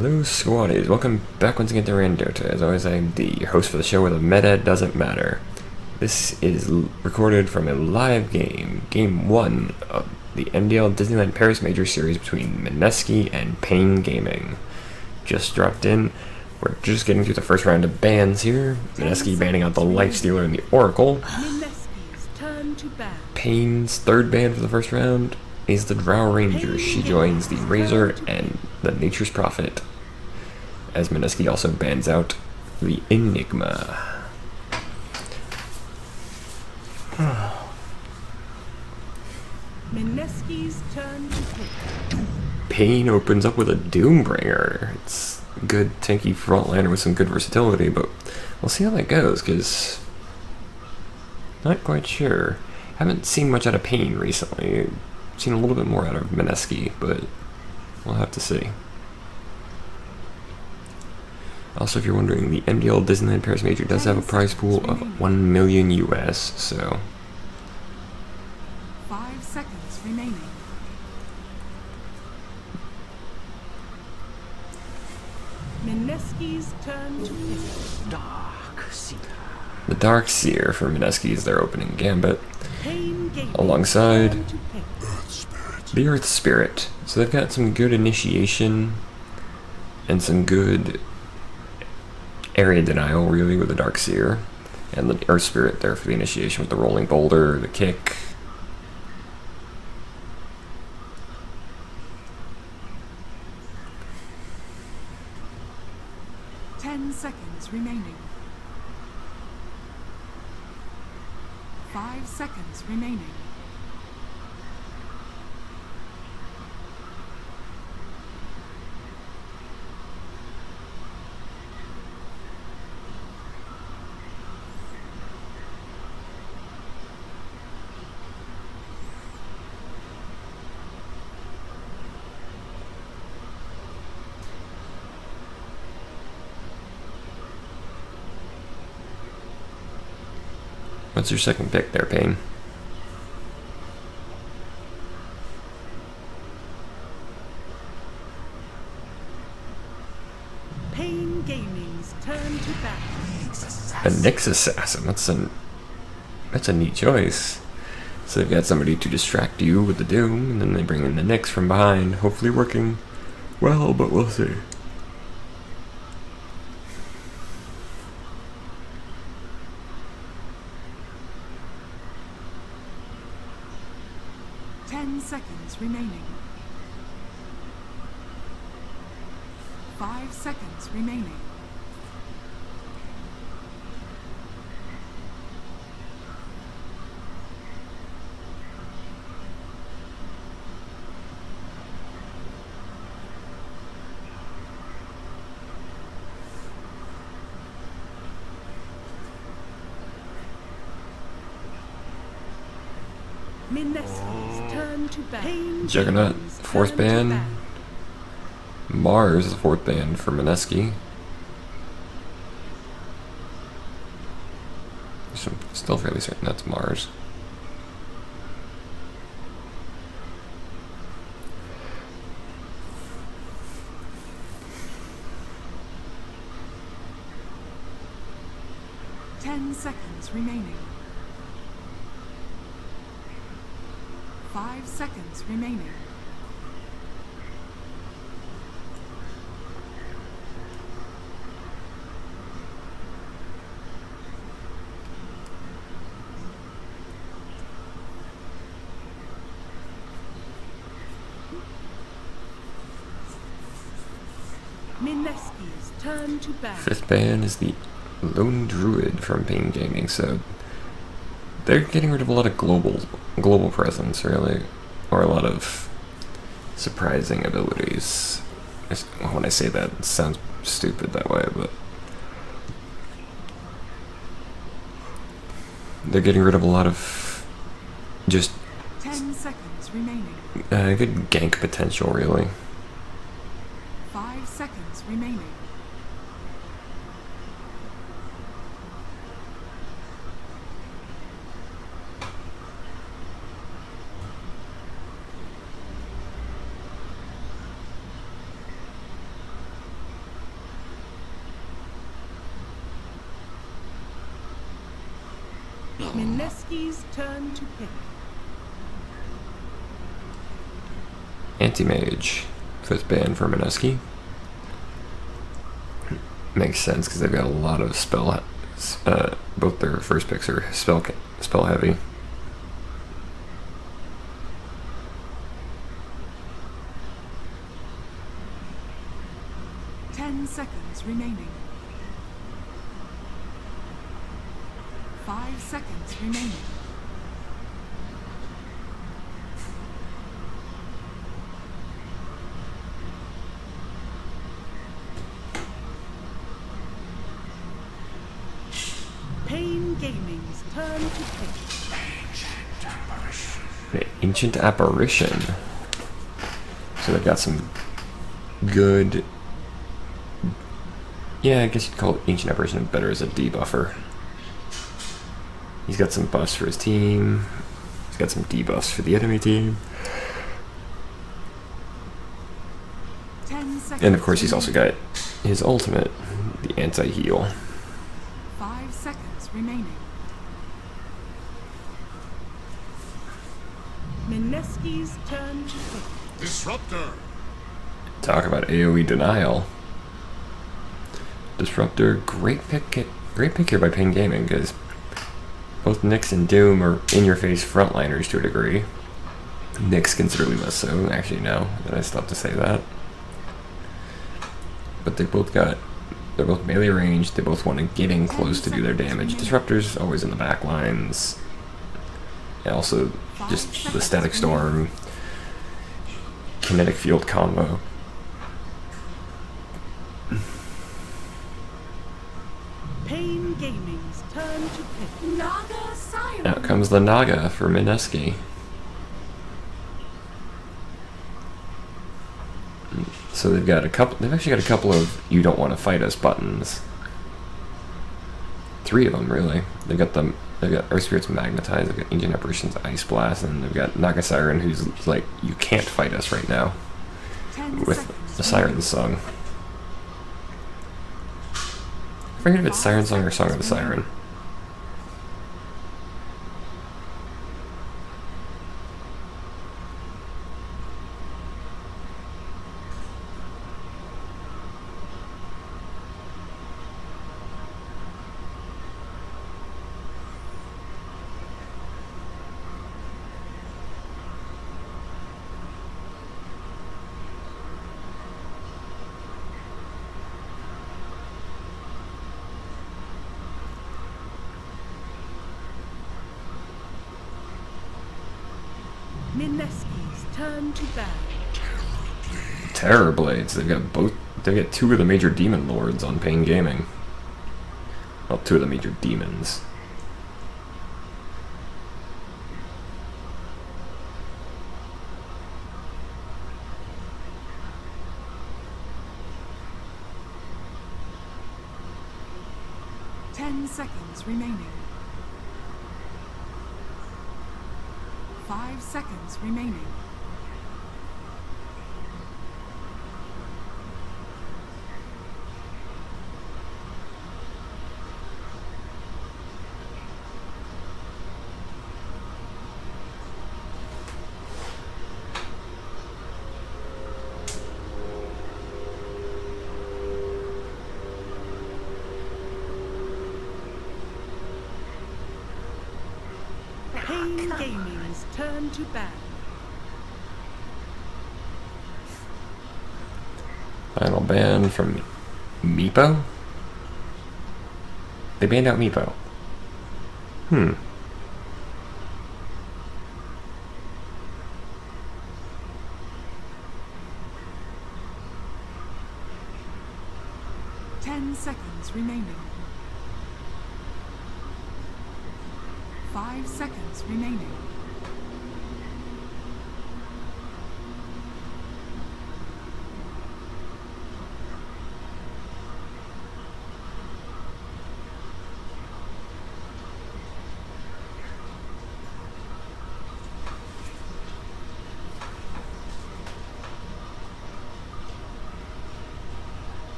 Hello squaddies, welcome back once again to Randota. As always, I'm your host for the show where the meta doesn't matter. This is recorded from a live game, Game 1 of the MDL Disneyland Paris Major Series between Mineski and Gaming. Just dropped in. We're just getting through the first round of bans here. Mineski banning out the Lifestealer and the Oracle. Payne's third ban for the first round is the Drow Ranger. She joins the Razor and the Nature's Prophet, as Mineski also bans out the Enigma. Mineski's turn to pick. Payne opens up with a Doombringer. It's a good tanky frontliner with some good versatility, but we'll see how that goes, because not quite sure. Haven't seen much out of Payne recently. Seen a little bit more out of Mineski, but we'll have to see. Also, if you're wondering, the MDL Disneyland Paris Major does have a prize pool of 1 million US, so 5 seconds remaining. Mineski's turn to pick. Dark Seer. the Dark Seer for Mineski is their opening gambit, Gaming alongside turn to pick. the Earth Spirit. So they've got some good initiation and some good area denial, really, with the Dark Seer, and the Earth Spirit there for the initiation with the Rolling Boulder, the kick. Seconds remaining. 5 seconds remaining. What's your second pick there, Payne? Payne Gaming's turn to battle. A Nyx Assassin. That's a neat choice. So they've got somebody to distract you with the Doom, and then they bring in the Nyx from behind, hopefully working well, but we'll see. Seconds remaining. 5 seconds remaining. Mineski's turn to ban. Juggernaut, fourth ban. Mars is the fourth ban for Mineski. So I'm still fairly certain that's Mars. Seconds remaining. 5 seconds remaining. Mineski's turn to ban. Fifth ban is the Lone Druid from Payne Gaming, so they're getting rid of a lot of global presence, really, or a lot of surprising abilities. When I say that, it sounds stupid that way, but they're getting rid of a lot of just 10 seconds remaining. good gank potential, really. 5 seconds remaining. Mineski's turn to pick. Anti-Mage. 5th ban for Mineski. Makes sense because they've got a lot of spell. Both their first picks are spell heavy. Seconds remaining. 5 seconds remaining. Pain Gaming's turn to pick. The Ancient Apparition. So they've got some good. Yeah, I guess you'd call Ancient Apparition better as a debuffer. He's got some buffs for his team. He's got some debuffs for the enemy team. 10 seconds. And of course he's also got his ultimate, the anti-heal. 5 seconds remaining. Mineski's turn to pick. Disruptor. Talk about AoE denial. Disruptor, great pick here by Pain Gaming, because both Nyx and Doom are in-your-face frontliners to a degree. Nyx considerably less so, actually no, then I stopped to say that. But they're both melee range, they both want to get in close to do their damage. Disruptor's always in the back lines. And also, just the Static Storm, Kinetic Field combo. Pain Gaming's turn to pick. Naga Siren. Out comes the Naga for Mineski. So they've actually got a couple of "you don't want to fight us" buttons. 3 of them really. They've got Earth Spirit's Magnetize, they've got Ancient Apparition's Ice Blast, and they've got Naga Siren, who's like, you can't fight us right now, with the Siren Song. I forget if it's Siren Song or Song of the Siren. Mineski's turn to ban. Terror Blades. They've got 2 of the major demon lords on Pain Gaming. Well, 2 of the major demons. Seconds remaining. 5 seconds remaining. Pain Gaming's turn to ban. Final ban from Meepo? They banned out Meepo. 10 seconds remaining. 5 seconds remaining.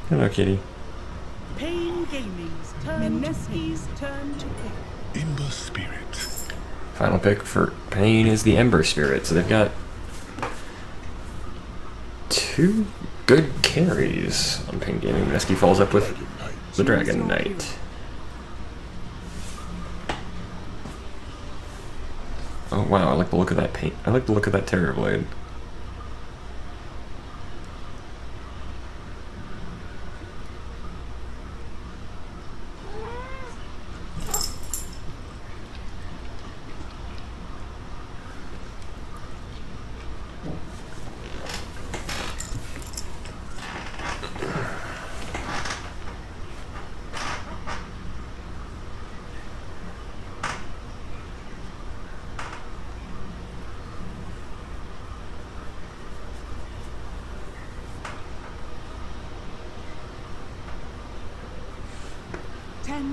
Hello, kitty. Pain Gaming's turn. Mineski's turn to pick. Ember Spirit. Final pick for Pain is the Ember Spirit, so they've got 2 good carries on Pain Gaming. Mineski follows up with the Dragon Knight. Oh wow, I like the look of that paint. I like the look of that Terror Blade.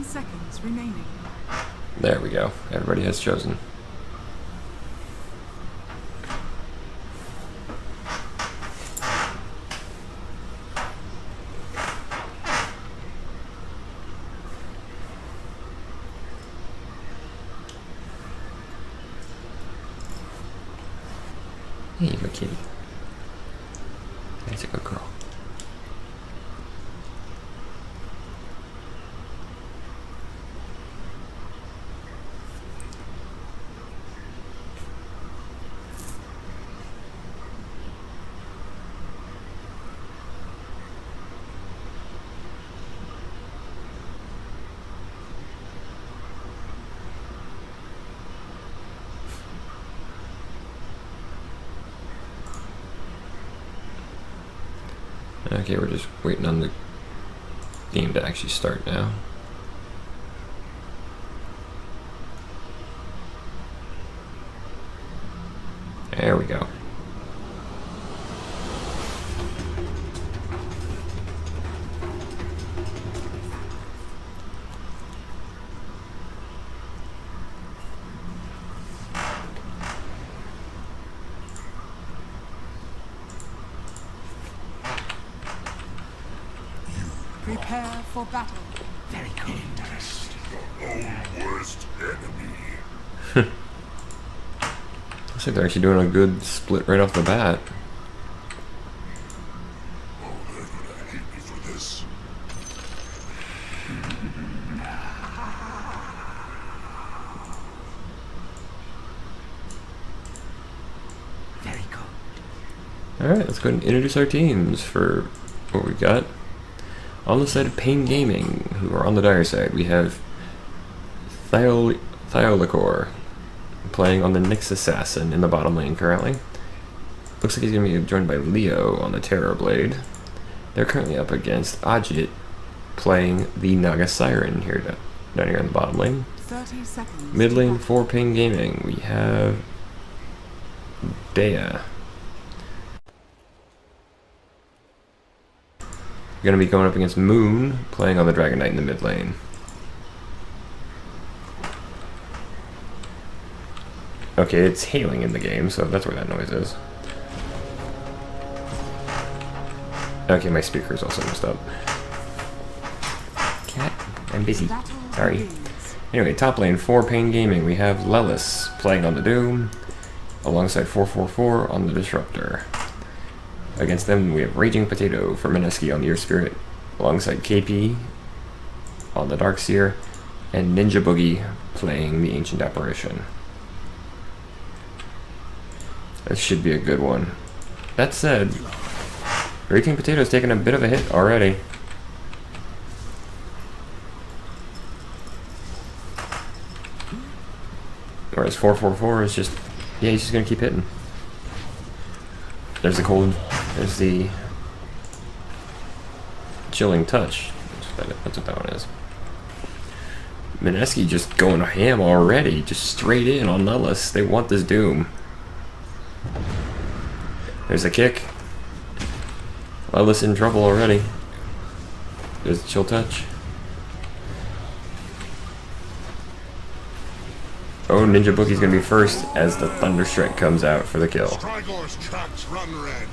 Seconds remaining. There we go. Everybody has chosen. Hey, my kitty. That's a good girl. Okay, we're just waiting on the game to actually start now. There we go. Prepare for battle. Very good. Our worst enemy. Looks like they're actually doing a good split right off the bat. Oh, they're gonna hate me for this. Very good. Alright, let's go ahead and introduce our teams for what we got. On the side of Pain Gaming, who are on the dire side, we have Thiolicor playing on the Nyx Assassin in the bottom lane currently. Looks like he's going to be joined by Leo on the Terror Blade. They're currently up against Ajit playing the Naga Siren here down here in the bottom lane. 30 seconds. Mid lane for Pain Gaming, we have Dea. Going to be going up against Moon, playing on the Dragon Knight in the mid lane. Okay, it's hailing in the game, so that's where that noise is. Okay, my speaker's also messed up. Cat, I'm busy. Sorry. Anyway, top lane for Pain Gaming, we have Lelis playing on the Doom, alongside 444 on the Disruptor. Against them, we have Raging Potato for Mineski on the Earth Spirit, alongside KP on the Darkseer, and Ninja Boogie playing the Ancient Apparition. This should be a good one. That said, Raging Potato's taken a bit of a hit already. Whereas 444 is just, yeah, he's just gonna keep hitting. There's the cold, there's the chilling touch. That's what that one is. Mineski just going ham already, just straight in on Lelis. They want this Doom. There's a kick. Lelis in trouble already. There's the chill touch. Oh, Ninja Boogie's gonna be first as the Thunder Strike comes out for the kill. Strigor's tracks run red.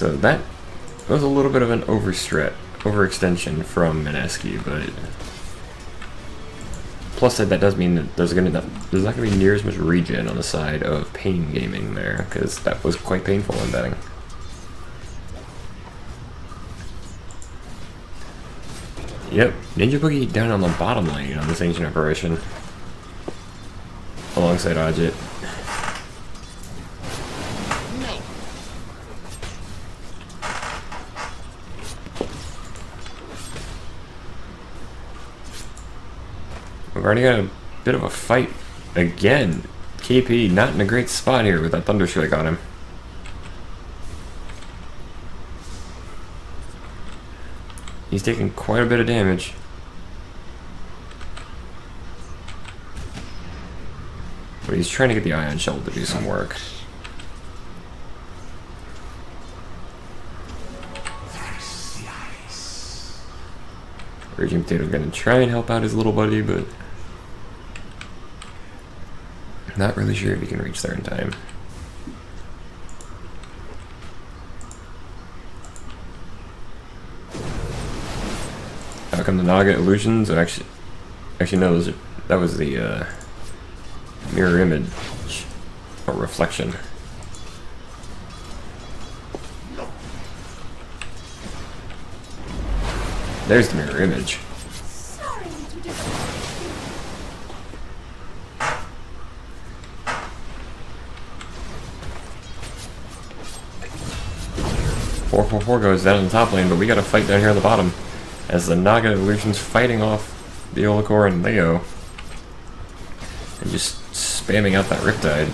So that was a little bit of an overextension from Mineski, but plus that does mean that there's not going to be near as much regen on the side of Pain Gaming there, because that was quite painful in betting. Yep, Ninja Boogie down on the bottom lane on this ancient apparition, alongside Ajit. We've already got a bit of a fight again. KP not in a great spot here with that Thunder Strike on him. He's taking quite a bit of damage. But he's trying to get the Ion Shell to do some work. Raging Potato's gonna try and help out his little buddy, but not really sure if he can reach there in time. How come the Naga illusions? Actually no, that was the mirror image or reflection. There's the mirror image. 444 goes down in the top lane, but we got a fight down here on the bottom as the Naga Illusion's fighting off the Olacor and Leo and just spamming out that Riptide.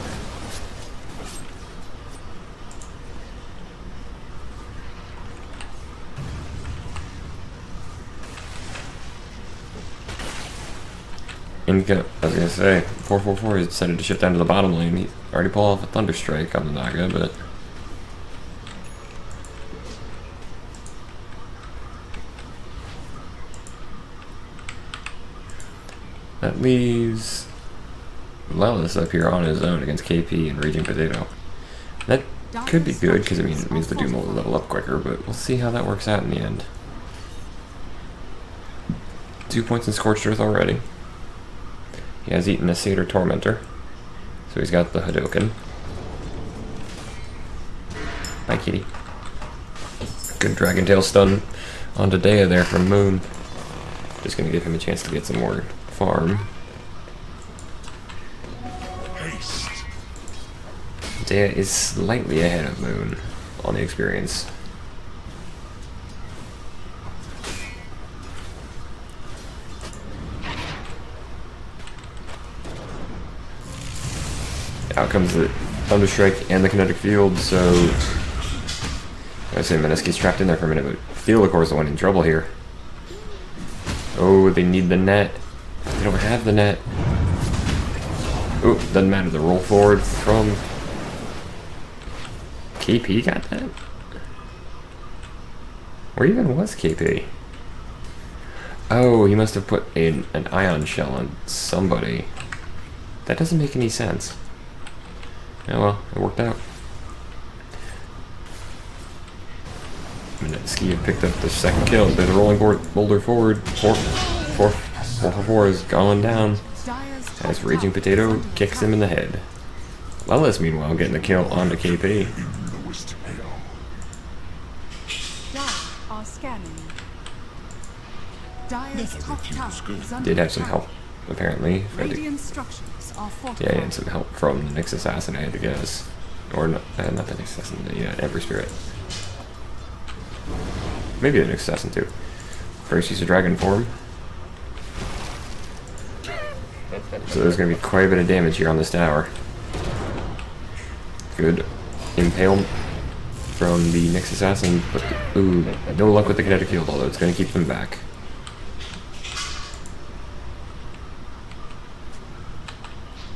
I was gonna say, 444 has decided to shift down to the bottom lane. He already pulled off a Thunder Strike on the Naga, but that leaves Lelis up here on his own against KP and Raging Potato. That could be good because it means the Doom will level up quicker, but we'll see how that works out in the end. 2 points in Scorched Earth already. He has eaten a Satyr Tormentor, so he's got the Hadoken. Bye, kitty. Good Dragon Tail stun onto Dea there from Moon. Just gonna give him a chance to get some more farm. Dea is slightly ahead of Moon on the experience. Out comes the Thunder Strike and the Kinetic Field, so I say Mineski's trapped in there for a minute, but Theolacor's the one in trouble here. Oh, they need the net. They don't have the net. Oh, doesn't matter. The roll forward from KP got that? Where even was KP? Oh, he must have put an Ion Shell on somebody. That doesn't make any sense. Oh well, it worked out. Mineski had picked up the second kill. There's a rolling boulder forward. 444 is going down as Raging Potato kicks him in the head. Lelis, meanwhile, getting the kill onto KP. Did have some help, apparently. Yeah, he had some help from the Nyx Assassin, I had to guess. Or not the Nyx Assassin, the Emperor Spirit. Maybe the Nyx Assassin too. First use a dragon form. So there's going to be quite a bit of damage here on this tower. Good impale from the Nyx Assassin, but ooh, no luck with the Kinetic Field, although it's going to keep them back.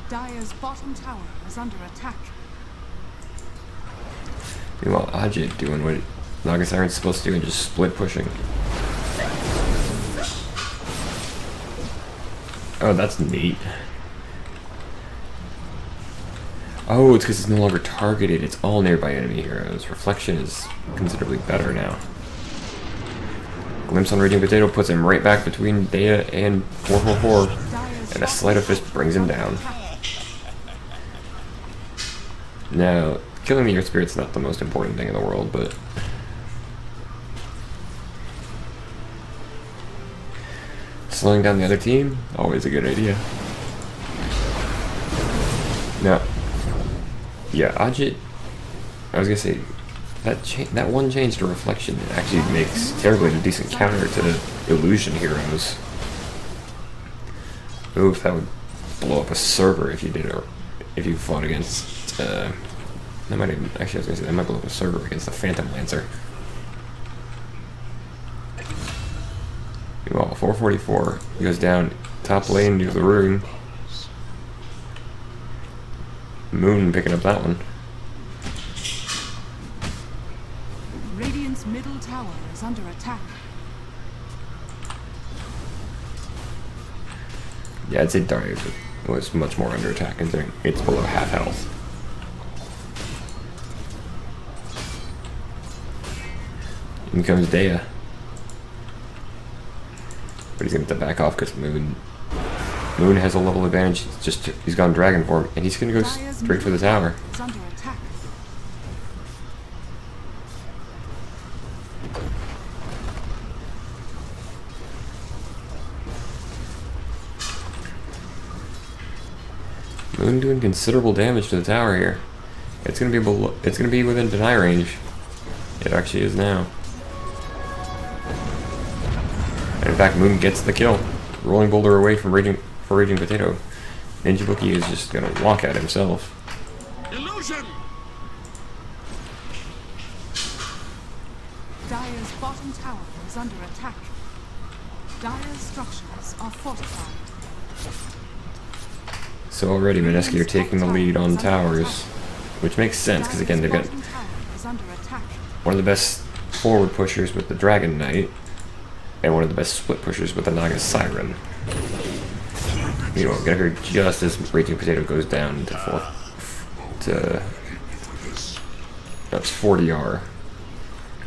Dire's bottom tower is under attack. Meanwhile, Ajit doing what Naga Siren's supposed to do and just split pushing. Oh, that's neat. Oh, it's because it's no longer targeted. It's all nearby enemy heroes. Reflection is considerably better now. Glimpse on Raging Potato puts him right back between Data and 444, and a sleight of fist brings him down. Now, killing the Earth Spirit's not the most important thing in the world, but slowing down the other team, always a good idea. Now, yeah, Ajit, I was gonna say, that one change to Reflection actually makes Terrorblade a decent counter to Illusion heroes. Oof, that would blow up a server if you did it, if you fought against, that might even, actually I was gonna say, that might blow up a server against the Phantom Lancer. Well, 444 goes down top lane near the rune. Moon picking up that one. Radiant's middle tower is under attack. Yeah, I'd say Daria was much more under attack considering it's below half health. In comes Dea. But he's going to have to back off because Moon has a level advantage. He's gone Dragon form, and he's going to go straight for the tower. Moon doing considerable damage to the tower here. It's going to be below, it's going to be within deny range. It actually is now. And in fact, Moon gets the kill. Rolling Boulder away from Raging Potato. Ninja Bookie is just gonna walk at himself. Illusion! Dire's bottom tower is under attack. Dire's structures are fortified. So already Mineski are taking the lead on towers, which makes sense because again they've got one of the best forward pushers with the Dragon Knight, and one of the best split pushers with the Naga Siren. You know, get her just as Raging Potato goes down to that's 40R.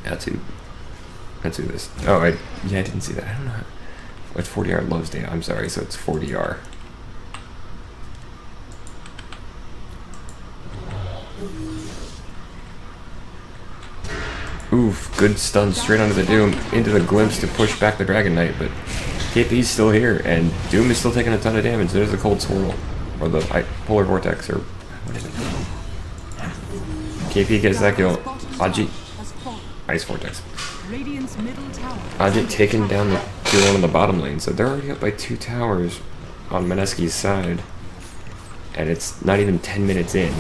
That's who this. Oh, I didn't see that. I don't know. What 40R loves data. I'm sorry. So it's 40R. Oof, good stun straight onto the Doom, into the Glimpse to push back the Dragon Knight, but KP's still here, and Doom is still taking a ton of damage. There's the Cold Swirl, or the Polar Vortex, or what is it? KP gets that kill. Ajit, Ice Vortex. Ajit taking down the tier 1 on the bottom lane, so they're already up by 2 towers on Mineski's side, and it's not even 10 minutes in.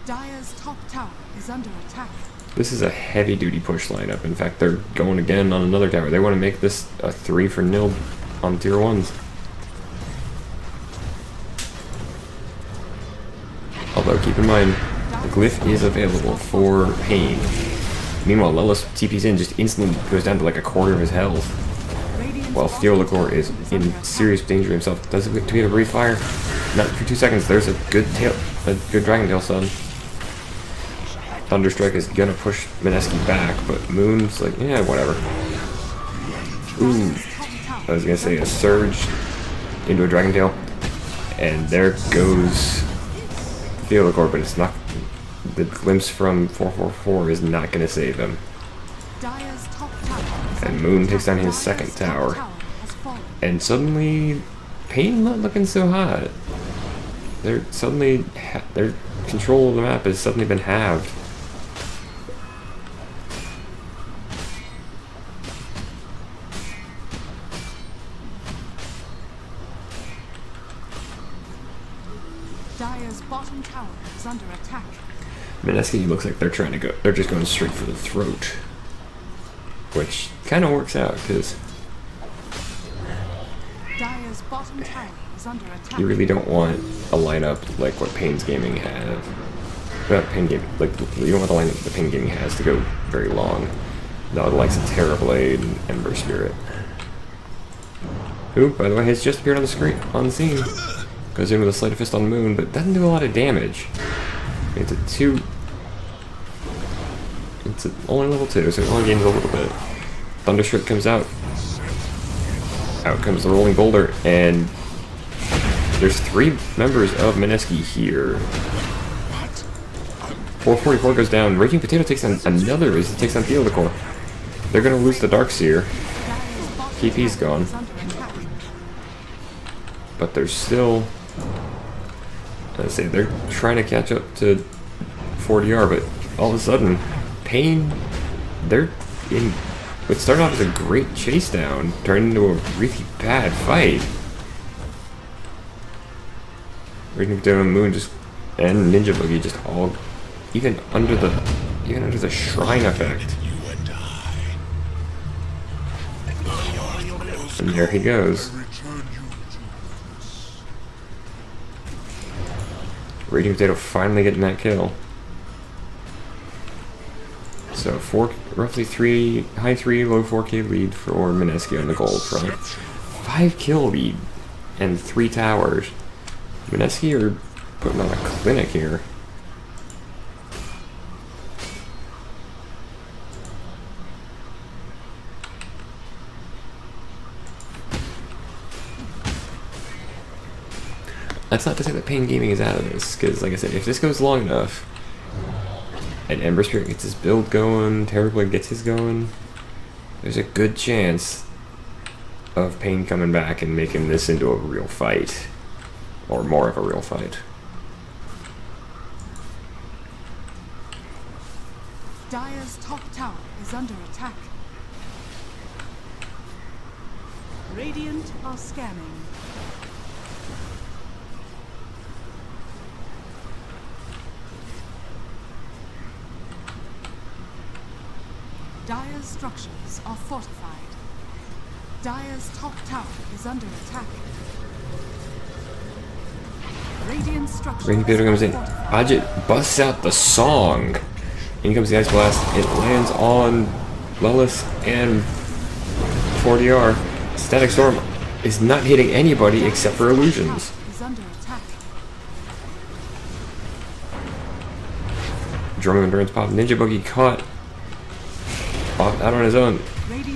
Dire's top tower is under attack. This is a heavy-duty push lineup. In fact, they're going again on another tower. They want to make this a 3-for-0 on tier 1s. Although, keep in mind, the Glyph is available for Pain. Meanwhile, Lelis TP's in, just instantly goes down to like a quarter of his health. While Theolacor is in serious danger himself. Does it to be able to breathe fire? Not for 2 seconds. There's a good Dragon Tail stun. Thunderstrike is gonna push Mineski back, but Moon's like, yeah, whatever. Ooh, I was gonna say a surge into a Dragon Tail, and there goes Theolacor, but it's not. The Glimpse from 444 is not gonna save him. And Moon takes down his second tower, and suddenly, Pain not looking so hot. Their control of the map has suddenly been halved. Dire's bottom tower is under attack. Mineski looks like they're trying to go. They're just going straight for the throat, which kind of works out because Dire's bottom tower is under attack. you really don't want a lineup like what Pain's Gaming have. Not Pain Gaming, like you don't want the lineup that Pain Gaming has to go very long. No, the likes of Terrorblade and Ember Spirit. who, by the way, has just appeared on the screen, on the scene. Goes in with a sleight of fist on Moon, but doesn't do a lot of damage. It's a 2. It's only level 2, so it only gains a little bit. Thunderstruck comes out. Out comes the Rolling Boulder, and there's 3 members of Mineski here. 444 goes down. Raging Potato takes on another as he takes on Theodore. They're gonna lose the Darkseer. KP's gone. But they're still... Let's say they're trying to catch up to 4DR, but all of a sudden, Pain, they're in what started off as a great chase down, turned into a really bad fight. Raging Potato and Moon just and Ninja Boogie just all even under the shrine effect. And there he goes. Raging Potato finally getting that kill. So roughly high 3, low 4K lead for Mineski on the gold front. 5 kill lead and 3 towers. Mineski are putting on a clinic here. That's not to say that Pain Gaming is out of this, because like I said, if this goes long enough, and Ember Spirit gets his build going, Terrorblade gets his going, there's a good chance of Pain coming back and making this into a real fight. Or more of a real fight. Dire's top tower is under attack. Radiant are scanning. Dire's structures are fortified. Dire's top tower is under attack. Radiant structures Raging Potato comes in. Ajit busts out the song. In comes the Ice Blast. It lands on Lelis and 4DR. Static Storm is not hitting anybody except for illusions. Is under attack. Drumming Endurance Pop. Ninja Boogie caught out on his own.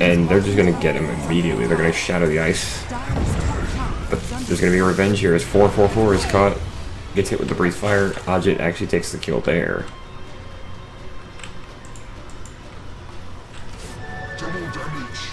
And they're just going to get him immediately. They're going to shatter the ice. But there's going to be a revenge here as 444 is caught. Gets hit with the Breathe Fire. Ajit actually takes the kill there. Double damage.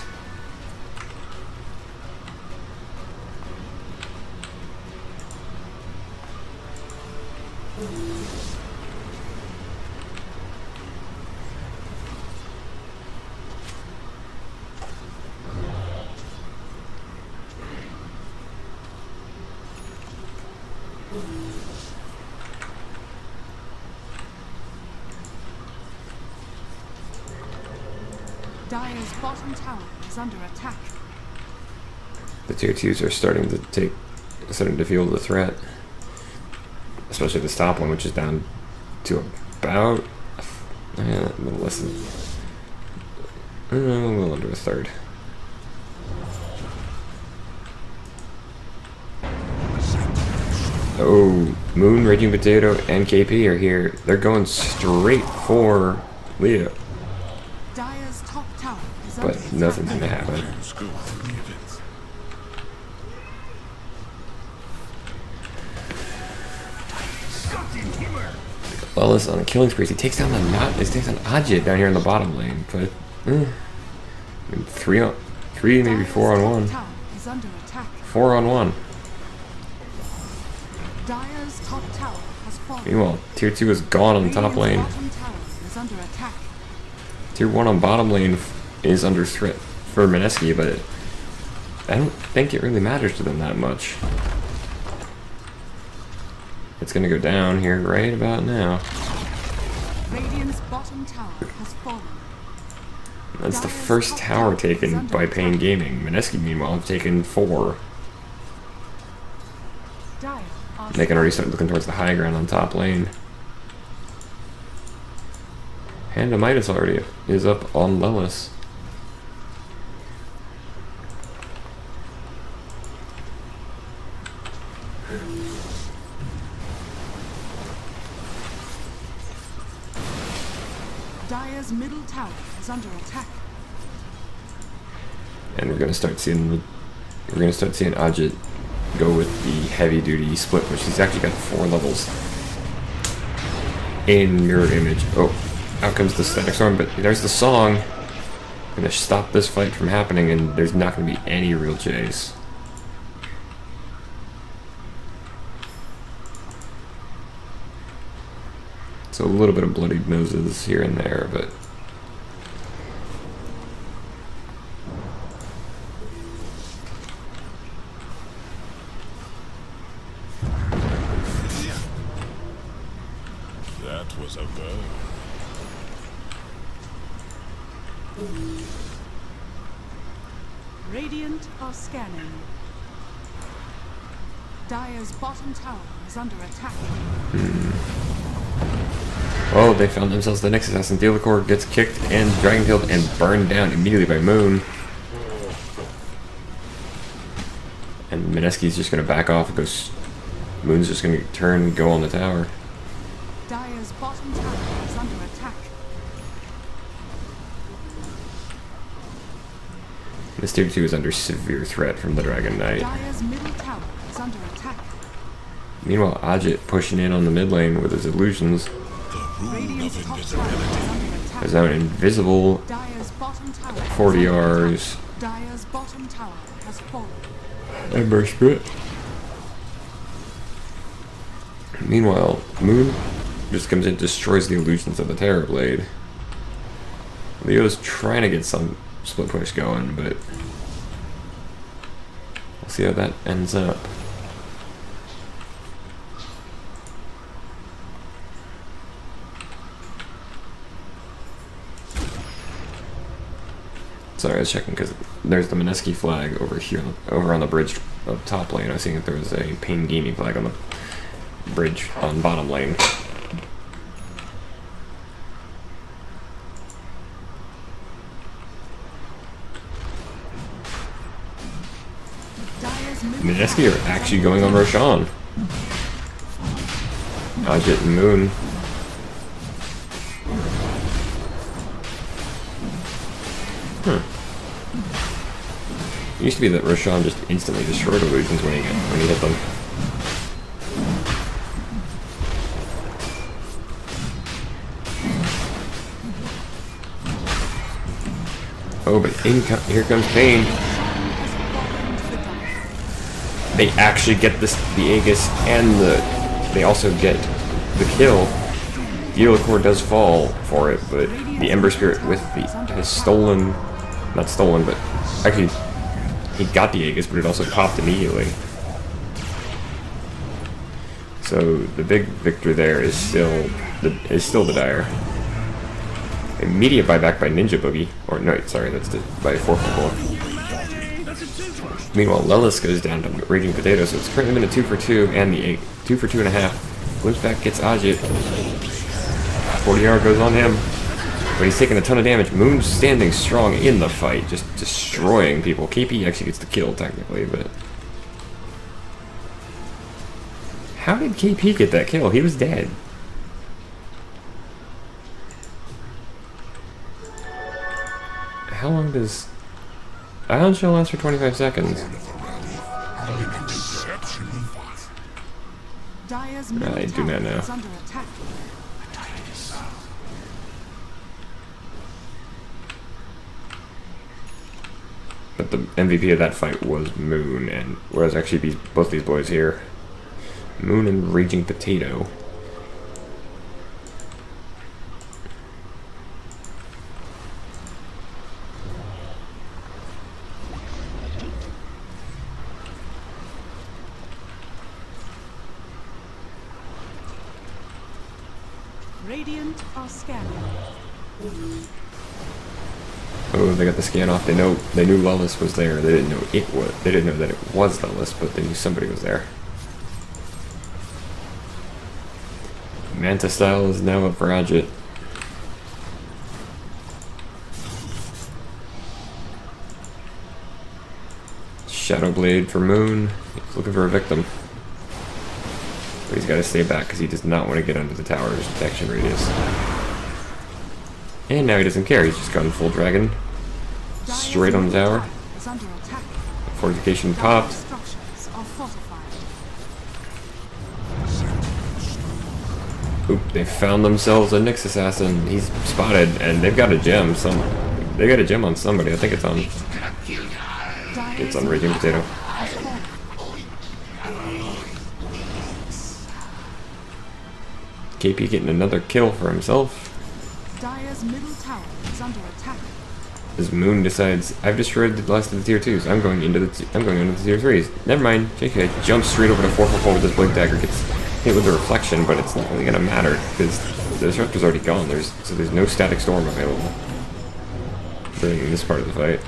Dire's bottom tower is under attack. The tier 2s are starting to feel the threat. Especially this top one, which is down to about a little less than a little under a third. Oh, Moon, Raging Potato, and KP are here. They're going straight for Leo. Dire's top tower is under But attack. nothing's gonna happen. Lelis on a killing spree. He takes down he takes down Ajit down here in the bottom lane. But I mean, three, maybe 4 on 1. Tower is under attack. 4 on 1. Dire's top tower has fallen. Meanwhile, tier 2 is gone on the top lane. Bottom tower is under attack. Tier 1 on bottom lane is under threat for Mineski, but I don't think it really matters to them that much. It's gonna go down here right about now. Radiant's bottom tower has fallen. That's the first tower taken by Pain Gaming. Mineski, meanwhile, have taken 4. Dire are They can already start looking towards the high ground on top lane. Hand of Midas already is up on Lelis. Dire's middle tower is under attack. And we're gonna start seeing Ajit go with the heavy duty split push. He's actually got 4 levels in mirror image. Oh, out comes the static storm, but there's the song. Gonna stop this fight from happening, and there's not gonna be any real chase. So a little bit of bloodied noses here and there, but That was a bird. Radiant are scanning. Dire's bottom tower is under attack. oh, they found themselves the next assassin. Dealer Core gets kicked and dragon killed and burned down immediately by Moon. And Mineski's just gonna back off and go. Moon's just gonna turn and go on the tower. Dire's bottom tower is under attack. This tier 2 is under severe threat from the Dragon Knight. Dire's middle tower is under attack. Meanwhile, Ajit pushing in on the mid lane with his illusions. Radiant's top tower is under attack. There's now an invisible Dire's bottom tower is 40 under Rs. attack. Dire's bottom tower has fallen. Ember Spirit. Meanwhile, Moon just comes in, destroys the illusions of the Terror Blade. Leo's trying to get some split push going, but we'll see how that ends up. Sorry, I was checking because there's the Mineski flag over here, over on the bridge of top lane. I was seeing if there was a Pain Gaming flag on the bridge on bottom lane. Mineski are actually going on Roshan. Ajit and Moon. It used to be that Roshan just instantly destroyed illusions when he hit them. Oh, but here comes Pain. They actually get the Aegis and they also get the kill. The Core does fall for it, but the Ember Spirit with has stolen, not stolen, but actually he got the Aegis, but it also popped immediately. So the big victor there is still the Dire. Immediate buyback by Ninja Boogie, or no, sorry, that's by 4 people. Meanwhile, Lelis goes down to Raging Potato, so it's currently been a 2 for 2 and the 2 for 2.5. Limps back, gets Ajit. 40R goes on him, but he's taking a ton of damage. Moon's standing strong in the fight, just destroying people. KP actually gets the kill technically, but how did KP get that kill? He was dead. How long does Ion Shell last for 25 seconds? I do not know. But the MVP of that fight was Moon, and whereas actually both these boys here, Moon and Raging Potato. Radiant are scanning. Oh, they got the scan off. They knew Lelis was there. They didn't know They didn't know that it was Lelis, but they knew somebody was there. Manta Style is now up for Ajit. Shadow Blade for Moon. He's looking for a victim. But he's got to stay back because he does not want to get under the tower's detection radius. And now he doesn't care. He's just gone full dragon. Straight on the tower. Is under attack. Fortification popped. Dire's structures are fortified. Oop, they found themselves a Nyx assassin. He's spotted, and they've got a gem. They got a gem on somebody. I think it's on. It's on Raging Potato. KP getting another kill for himself. Dire's middle tower is under attack. As Moon decides, I've destroyed the last of the tier 2s. I'm going into the tier 3s. Never mind. JK jumps straight over to 444 with his blink dagger. Gets hit with the reflection, but it's not really gonna matter because the disruptor's already gone. So there's no static storm available during this part of the fight.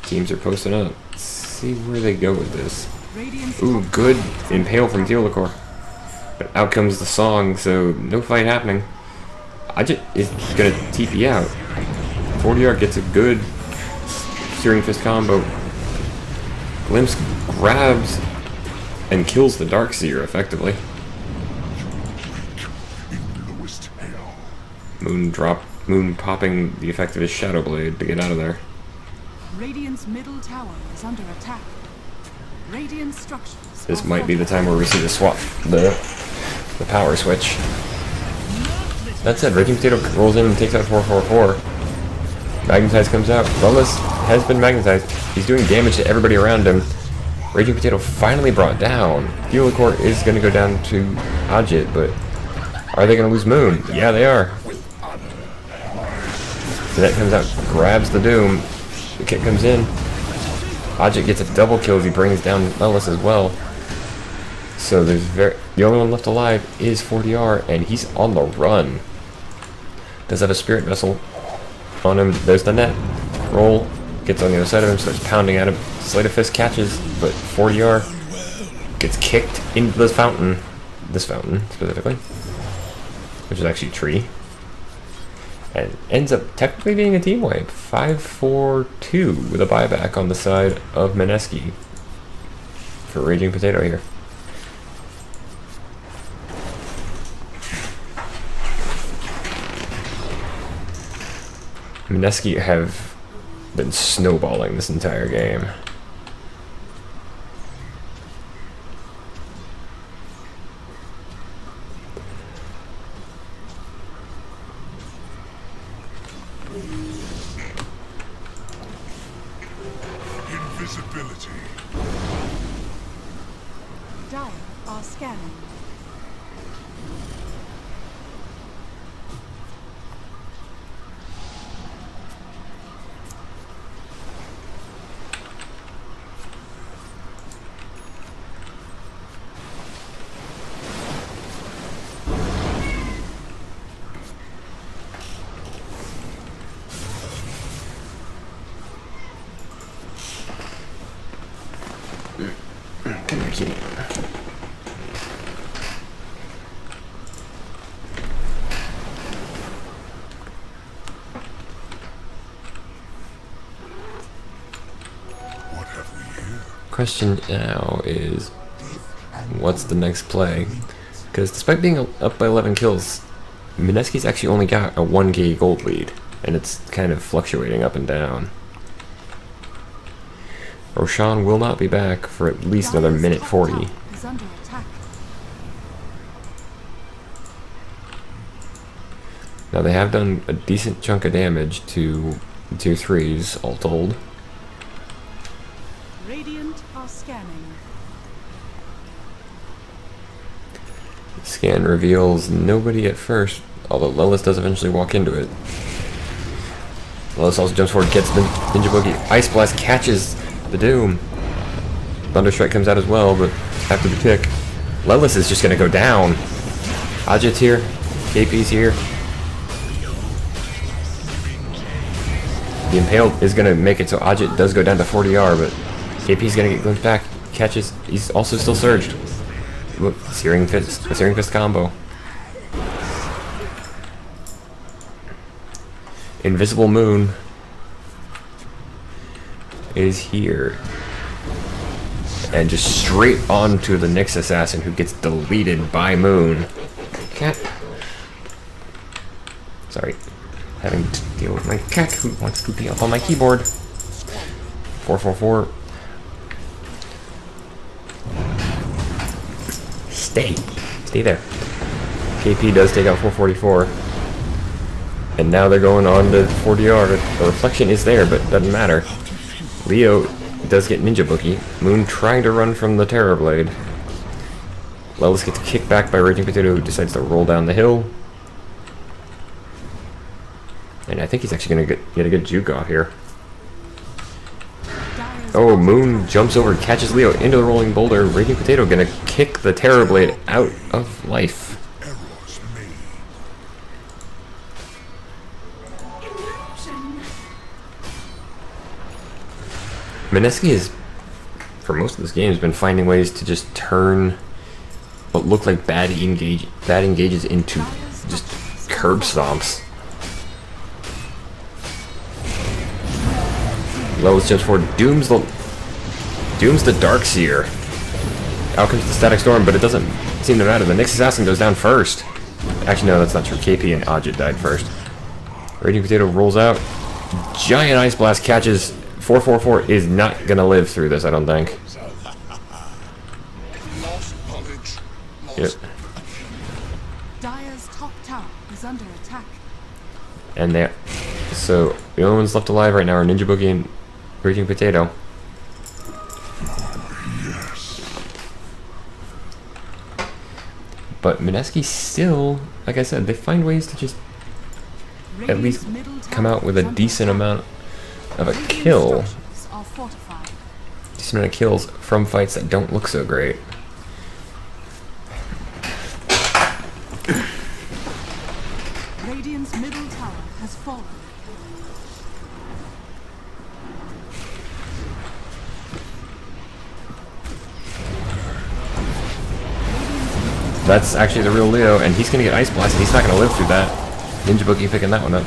Teams are posting up. Let's see where they go with this. Ooh, good impale from Teolacor. But out comes the song, so no fight happening. Ajit is gonna TP out. 40R gets a good Searing Fist combo. Glimpse grabs and kills the Darkseer effectively. Moon popping the effect of his Shadow Blade to get out of there. Radiant's middle tower is under attack. Radiant structures. This might be the time where we see the swap, the power switch. That said, Raging Potato rolls in and takes out 444. Magnetize comes out. Lelis has been magnetized. He's doing damage to everybody around him. Raging Potato finally brought down. Teolacor is going to go down to Ajit, but are they going to lose Moon? Yeah, they are. Cadet comes out, grabs the Doom. The kick comes in. Ajit gets a double kill as he brings down Lelis as well. So there's the only one left alive is 40R, and he's on the run. Does have a Spirit Vessel on him. There's the net. Roll. Gets on the other side of him, starts pounding at him. Sleight of Fist catches, but 40R gets kicked into the fountain. This fountain, specifically. Which is actually a tree. And ends up technically being a team wipe. 5-4-2 with a buyback on the side of Mineski for Raging Potato here. Mineski have been snowballing this entire game. Invisibility. Dire are scanning. Come here, kitty. What have we here? Question now is, what's the next play? Because despite being up by 11 kills, Mineski's actually only got a 1k gold lead, and it's kind of fluctuating up and down. Roshan will not be back for at least another minute 40. Is under attack. Now they have done a decent chunk of damage to tier 3s, all told. Radiant are scanning. Scan reveals nobody at first, although Lelis does eventually walk into it. Lelis also jumps forward, gets the Ninja Boogie. Ice Blast catches the Doom. Thunderstrike comes out as well, but after the kick, Lelis is just going to go down. Ajit's here. KP's here. The Impale is going to make it so Ajit does go down to 40R, but KP's going to get glimpsed back. Catches. He's also still surged. Look, a Searing Fist combo. Invisible Moon is here. And just straight on to the Nyx assassin who gets deleted by Moon. Cat. Sorry. Having to deal with my cat who wants to be up on my keyboard. 444. Stay there. KP does take out 444. And now they're going on to 4DR. The reflection is there, but doesn't matter. Leo does get Ninja Bookie. Moon trying to run from the Terror Blade. Lelis gets kicked back by Raging Potato, who decides to roll down the hill. And I think he's actually going to get a good juke off here. Oh, Moon jumps over and catches Leo into the rolling boulder. Raging Potato going to kick the Terror Blade out of life. Errors made. Mineski is, for most of this game, has been finding ways to just turn what look like bad engages into just curb stomps. Lelis jumps forward, dooms the Darkseer. Out comes the Static Storm, but it doesn't seem to matter. The Nyx Assassin goes down first. Actually, no, that's not true. KP and Ajit died first. Raging Potato rolls out. Giant Ice Blast catches. 444 is not gonna live through this, I don't think. Yep. Dire's top tower is under attack. And so the only ones left alive right now are Ninja Boogie and Raging Potato. But Mineski still, like I said, they find ways to just at least come out with a decent amount of a kill. Decent amount of kills from fights that don't look so great. Radiant's middle tower has fallen. That's actually the real Leo, and he's gonna get Ice Blast, and he's not gonna live through that. Ninja Boogie picking that one up.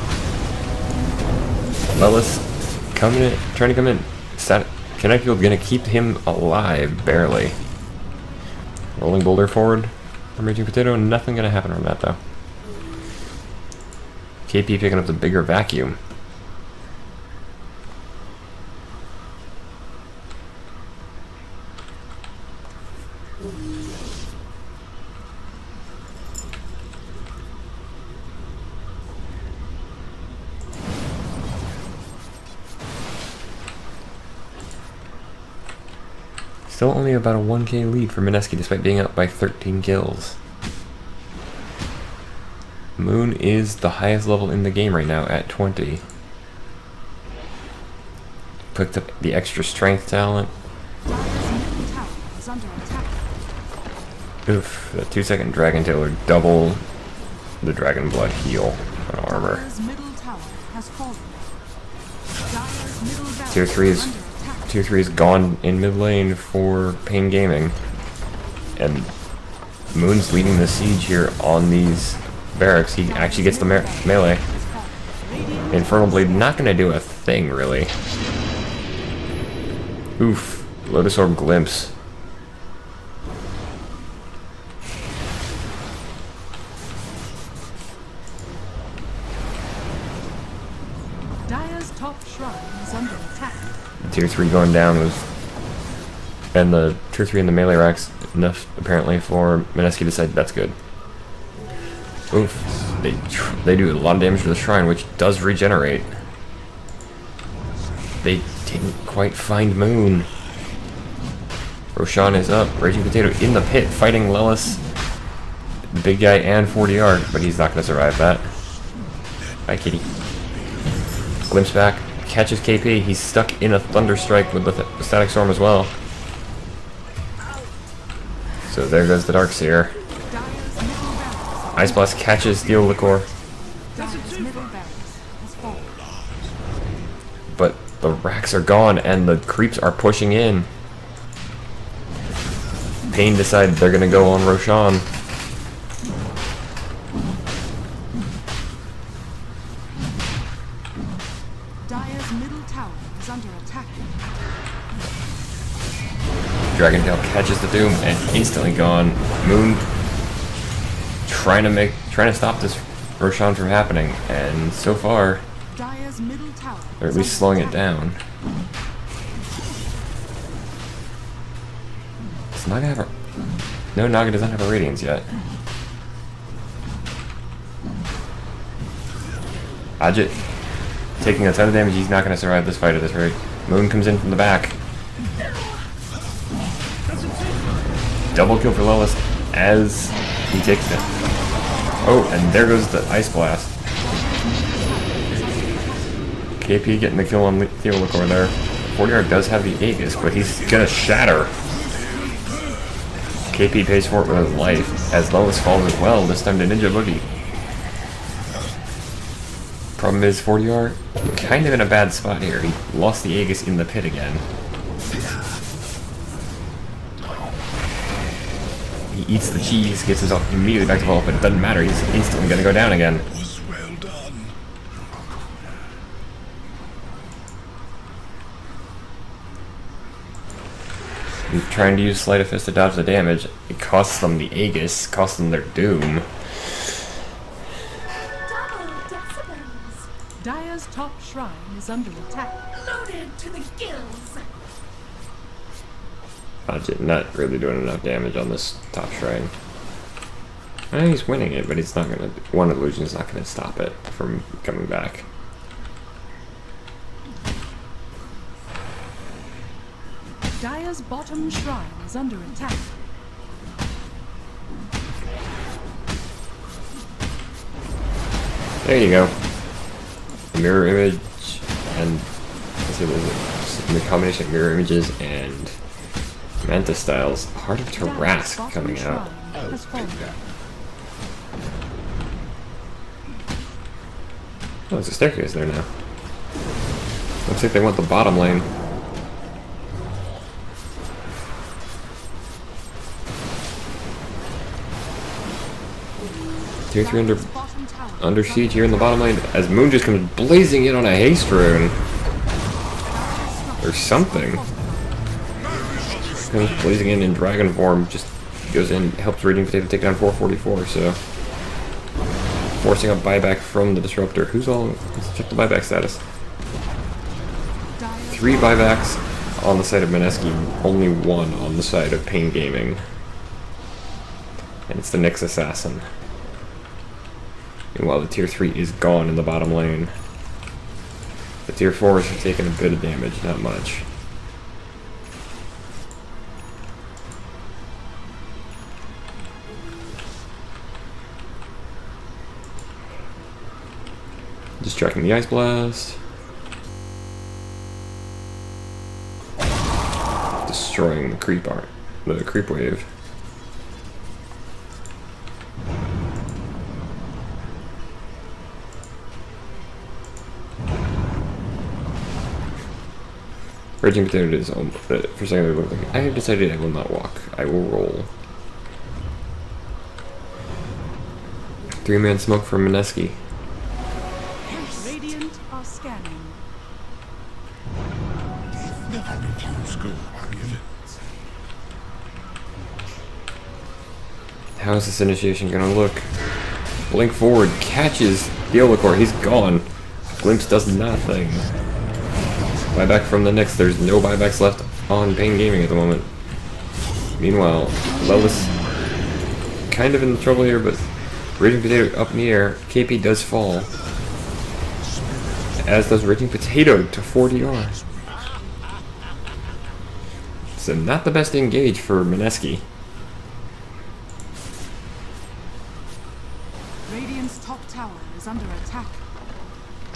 Lelis coming in, trying to come in. Kinetic Field gonna keep him alive, barely. Rolling Boulder forward from Raging Potato, nothing gonna happen from that though. KP picking up the bigger vacuum. Still only about a 1k lead for Mineski despite being up by 13 kills. Moon is the highest level in the game right now at 20. Picked up the extra strength talent. Oof, the 2-second Dragon Tail would double the Dragon Blood heal on armor. Tier 3 is gone in mid lane for Pain Gaming. And Moon's leading the siege here on these barracks. He actually gets the melee. Infernal Blade not gonna do a thing really. Oof, Lotus Orb glimpse. Dire's top shrine is under attack. Tier 3 going down was, and the Tier 3 in the melee racks enough apparently for Mineski to say that's good. Oof, they do a lot of damage to the shrine, which does regenerate. They didn't quite find Moon. Roshan is up, Raging Potato in the pit fighting Lelis, the big guy and 4DR, but he's not going to survive that. Bye kitty. Glimpse back. Catches KP. He's stuck in a Thunder Strike with the Static Storm as well. So there goes the Darkseer. Ice Blast catches Steel Liquor. But the racks are gone and the creeps are pushing in. Pain decided they're gonna go on Roshan. tower is under attack. Dragon Tail catches the Doom and instantly gone. Moon trying to stop this Roshan from happening, and so far, Dire's middle tower or at is least under slowing it attack. down. Does Naga have a... No, Naga doesn't have a Radiance yet. Ajit taking a ton of damage. He's not going to survive this fight at this rate. Moon comes in from the back. Double kill for Lelis as he takes it. Oh, and there goes the Ice Blast. KP getting the kill on Theolacor there. 40R does have the Aegis, but he's gonna shatter. KP pays for it with his life, as Lelis falls as well, this time to Ninja Boogie. Problem is, 40R kind of in a bad spot here. He lost the Aegis in the pit again. He eats the cheese, gets himself immediately back to full, but it doesn't matter, he's instantly gonna go down again. Was well done. He's trying to use Sleight of Fist to dodge the damage. It costs them the Aegis, costs them their Doom. Double decibels. Dire's top shrine is under attack. Loaded to the gills. Ajit not really doing enough damage on this top shrine. He's winning it, but he's not gonna. One illusion is not gonna stop it from coming back. Dire's bottom shrine is under attack. There you go. The mirror image and let's see, the combination of mirror images and Manta Styles. Heart of Dire's Tarask bottom coming out. shrine has fallen. Oh, there's a staircase there now. Looks like they want the bottom lane. Tier 3 Dire's bottom tower under is siege here in the bottom lane as Moon just comes blazing in on a haste rune. Or something. Comes blazing in dragon form, just goes in, helps Raging Potato take down 444, so forcing a buyback from the Disruptor. Who's all... Let's check the buyback status. Dire's 3 buybacks on the side of Mineski, only 1 on the side of Pain Gaming. And it's the Nyx Assassin. Meanwhile, the tier 3 is gone in the bottom lane. The tier 4s have taken a bit of damage, not much. Just tracking the Ice Blast. Destroying the creep art, the creep wave. Raging Potato is for a second it looked like I have decided I will not walk. I will roll. 3-man smoke from Mineski. Radiant are scanning. Never refuse go ungiven. How is this initiation gonna look? Blink forward, catches Theolacor, he's gone. Glimpse does nothing. Buyback from the Nyx, there's no buybacks left on Pain Gaming at the moment. Meanwhile, Lelis kind of in trouble here, but Raging Potato up in the air. KP does fall. As does Raging Potato to 40R. So not the best engage for Mineski. Radiant's top tower is under attack.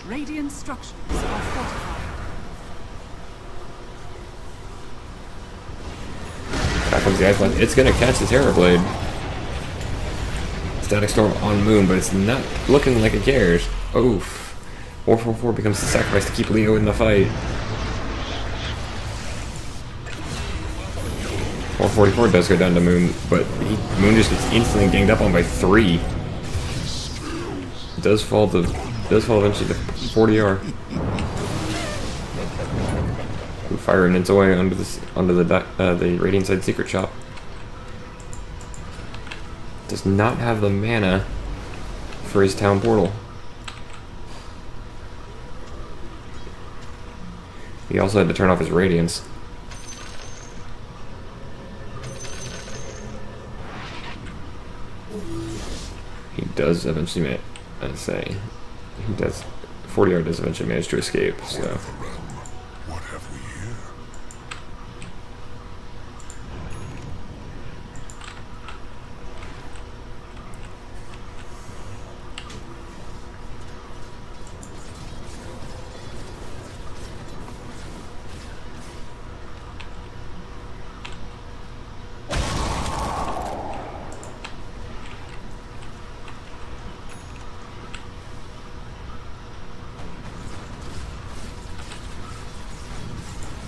Radiant structures are fortified. Back comes the Ice Blast. It's gonna catch the Terror Blade. Static Storm on Moon, but it's not looking like it cares. Oof. 444 becomes the sacrifice to keep Leo in the fight. 444 does go down to Moon, but Moon just gets instantly ganged up on by 3. Does fall eventually to 40R. firing its way onto the Radiant Side secret shop. Does not have the mana for his town portal. He also had to turn off his radiance. He does eventually he does 40R does eventually manage to escape, so What have we here?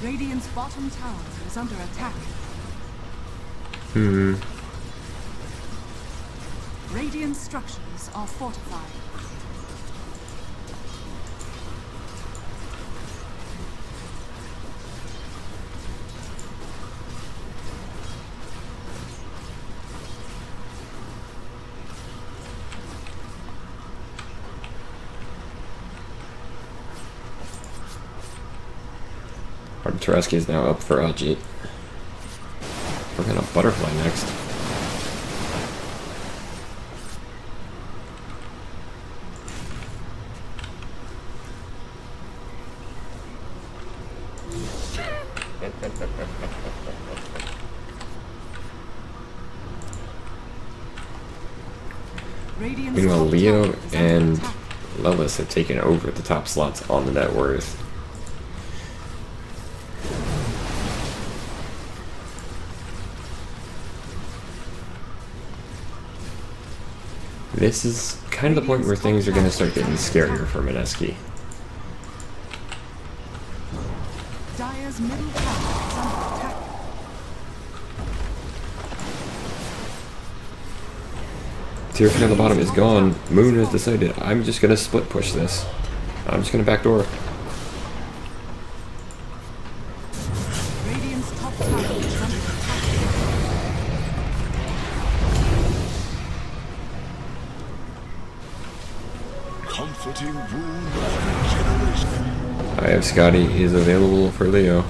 Radiant's bottom tower is under attack. Radiant structures are fortified. Taraski is now up for Ajit. We're gonna butterfly next. Radiant's Meanwhile, top Leo tower is under and attack. Lelis have taken over the top slots on the net worth. This is kind of the point where things are going to start getting scarier for Mineski. Dire's middle tower is under attack. Tier 3 on the bottom is gone. Moon has decided, I'm just going to split push this. I'm just going to backdoor. Radiant's top tower is under attack. Comforting wound of regeneration. I have Scotty is available for Leo.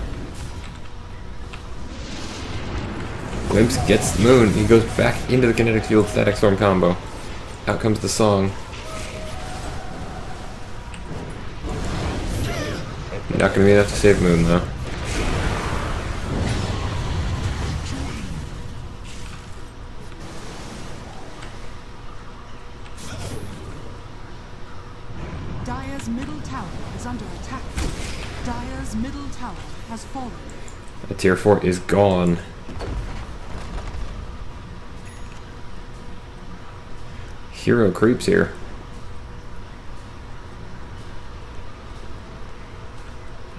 Wimps gets Moon. He goes back into the kinetic field static storm combo. Out comes the song. Not gonna be enough to save Moon though. Dire's middle tower is under attack. Dire's middle tower has fallen. The tier 4 is gone. Hero creeps here.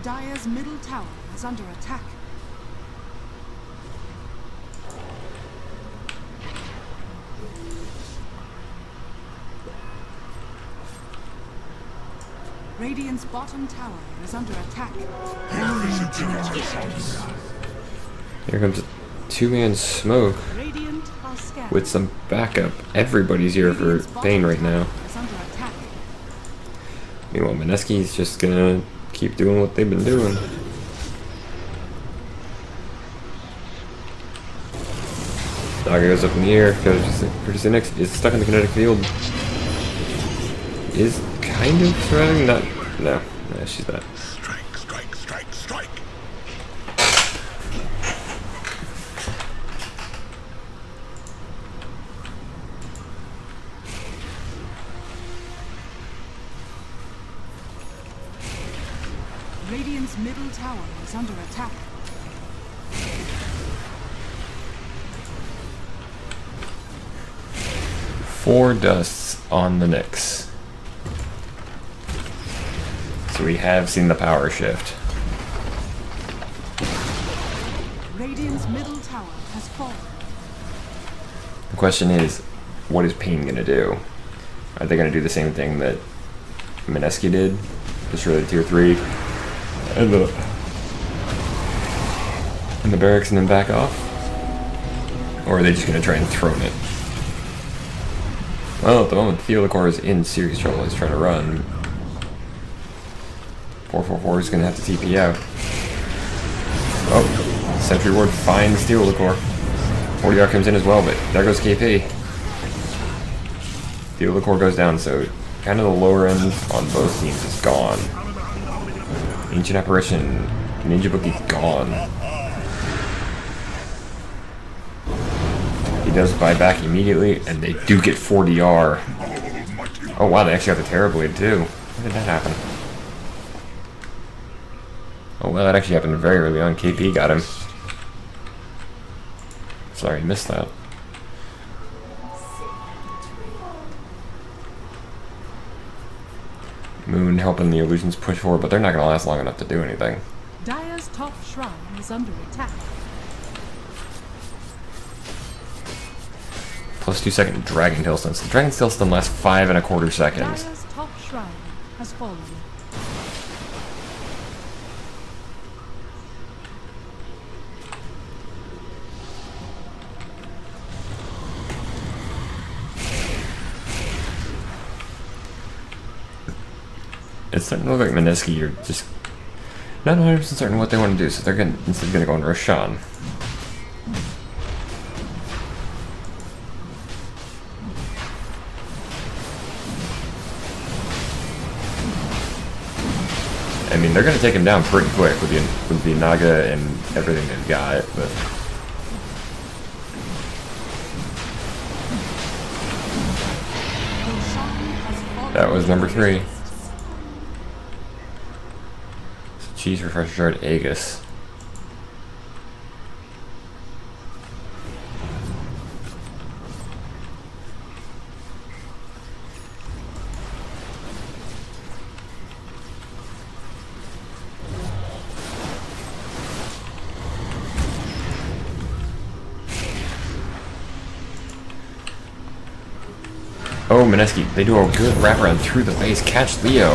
Dire's middle tower is under attack. Radiant's bottom tower is under attack. Here comes a two-man smoke Radiant are scattered. with some backup. Everybody's here for Radiant's bottom pain right tower now. is under attack. Meanwhile, Mineski's just gonna keep doing what they've been doing. Dogger goes up in the air, goes next, is stuck in the kinetic field. Is kind of surviving, no, she's not. Strike, strike, strike, strike. Radiant's middle tower is under attack. Four dusts on the Nyx. So we have seen the power shift. Radiant's middle tower has fallen. The question is, what is Pain gonna do? Are they gonna do the same thing that Mineski did? Destroy the tier 3? And in the barracks and then back off? Or are they just going to try and throne it? Well, at the moment, Theodore is in serious trouble. He's trying to run. 444 is going to have to TP out. Oh, Sentry Ward finds Theodore. 40R comes in as well, but there goes KP. Theodore goes down, so kind of the lower end on both teams is gone. Ancient Apparition, Ninja Bookie's gone. He does buy back immediately, and they do get 4DR. Oh wow, they actually got the Terror Blade too. When did that happen? Oh well, that actually happened very early on. KP got him. Sorry, missed that. Moon helping the illusions push forward, but they're not going to last long enough to do anything. Dire's top shrine is under attack. Plus 2 second Dragon Tail stun. So the Dragon Tail stun lasts 5 1/4 seconds. Dire's top shrine has fallen. It's starting to look like Mineski are just not 100% certain what they want to do, so they're instead going to go on Roshan. I mean, they're going to take him down pretty quick with the Naga and everything they've got, but that was number 3. Cheese Refresher Shard Aegis. Oh, Mineski, they do a good wraparound through the base, catch Leo.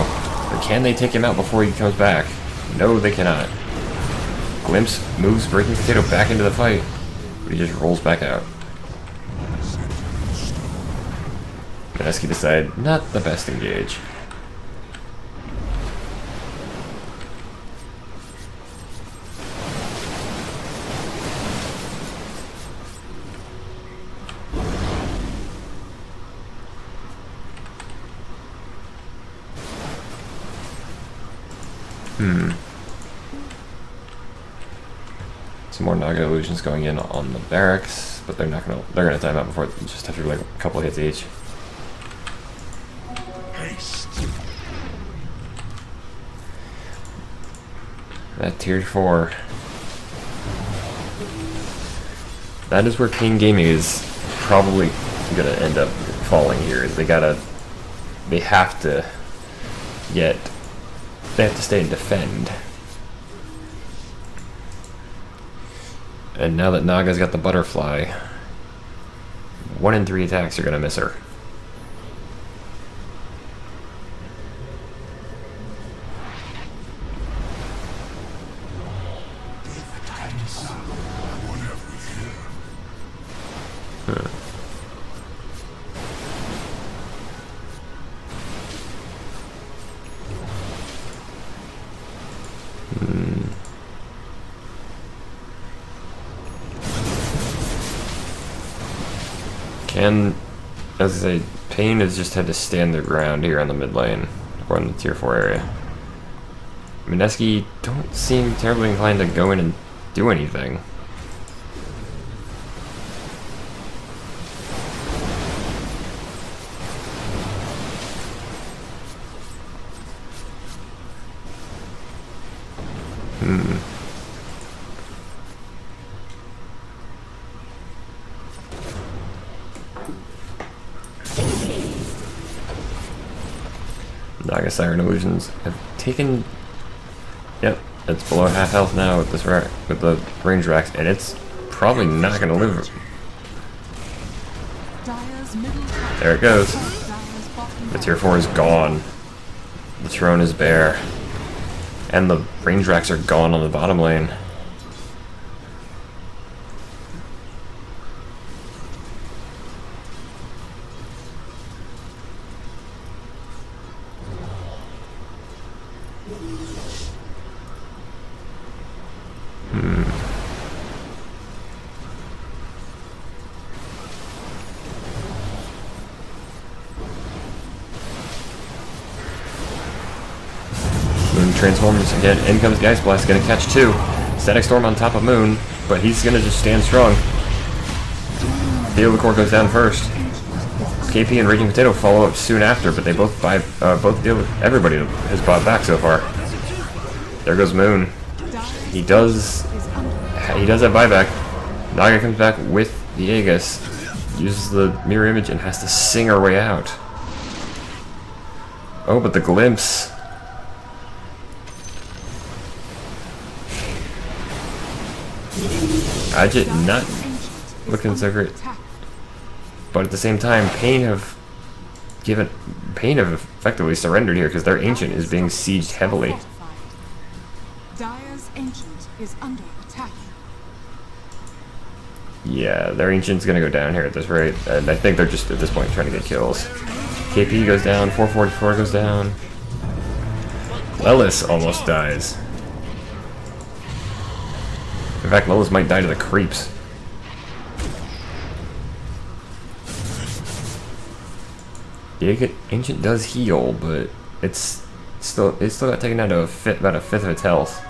But can they take him out before he comes back? No, they cannot. Glimpse moves Breaking Potato back into the fight, but he just rolls back out. Mineski decided not the best engage. Some more Naga illusions going in on the barracks, but they're gonna time out before just after like a couple hits each. Haste. That tier 4. That is where King Gaming is probably gonna end up falling here. Is they have to stay and defend. And now that Naga's got the butterfly, 1 in 3 attacks are gonna miss her. As I say, Pain has just had to stand their ground here on the mid lane, or in the tier 4 area. Mineski don't seem terribly inclined to go in and do anything. Naga Siren Illusions have taken. Yep, it's below half health now with with the range racks, and it's probably not going to live. There it goes. The tier 4 is gone. The throne is bare, and the range racks are gone on the bottom lane. Moon transforms again. In comes the Ice Blast. Gonna catch two. Static Storm on top of Moon, but he's gonna just stand strong. Deal the Core goes down first. KP and Raging Potato follow up soon after, but they both buy. Both deal with everybody has bought back so far. There goes Moon. He does have buyback. Naga comes back with the Aegis, uses the mirror image, and has to sing her way out. Oh, but the glimpse. Ajit not looking so great. But at the same time, Pain have effectively surrendered here because their Ancient is being sieged heavily. Dire's Ancient is under attack. Yeah, their Ancient's gonna go down here at this rate, and I think they're just at this point trying to get kills. KP goes down, 444 goes down. Lelis almost dies. In fact, Lelis might die to the creeps. The Ancient does heal, but it's still got taken down to about a fifth of its health.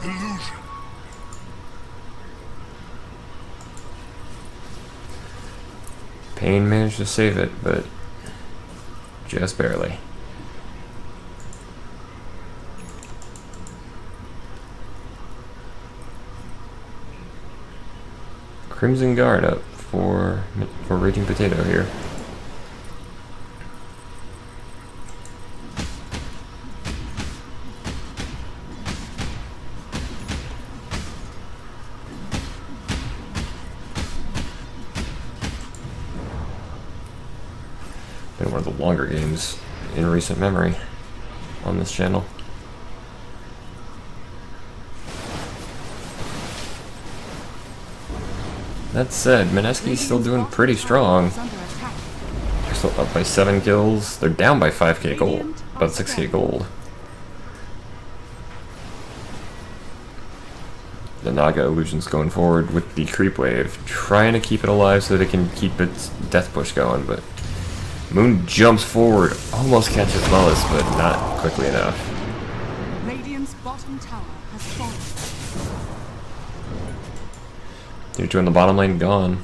Illusion. Pain managed to save it, but just barely. Crimson Guard up for Raging Potato here. Been one of the longer games in recent memory on this channel. That said, Mineski's still doing pretty strong. They're still up by 7 kills. They're down by 5k gold, about 6k gold. The Naga illusion's going forward with the creep wave, trying to keep it alive so that it can keep its death push going, but Moon jumps forward, almost catches Lelis, but not quickly enough. Radiant's bottom tower has fallen. Dude, in the bottom lane gone.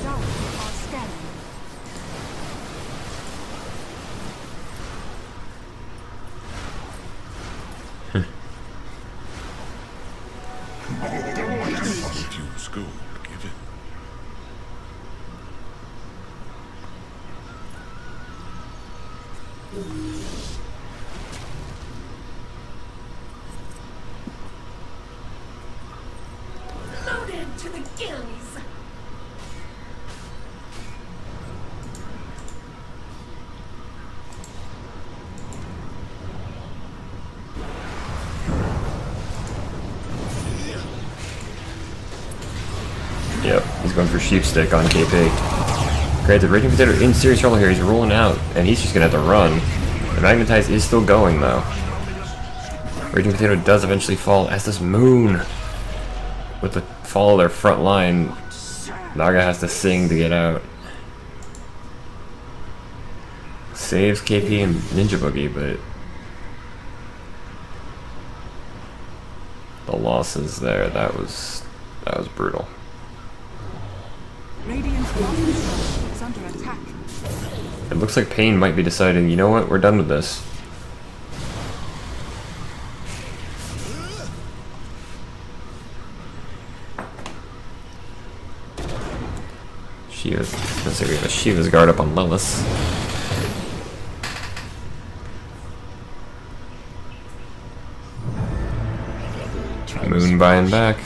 Dire are scanning. Fortune's gold given. Loaded to the gills. Yep, he's going for Sheepstick on KP. Granted, Raging Potato in serious trouble here. He's rolling out, and he's just going to have to run. The Magnetize is still going, though. Raging Potato does eventually fall, as does Moon. With the fall of their front line, Naga has to sing to get out. Saves KP and Ninja Boogie, but the losses there, that was brutal. Radiant's bottom tower is under attack. It looks like Pain might be deciding, you know what, we're done with this. Let's say we have a Shiva's Guard up on Lelis. Level Moon buying back.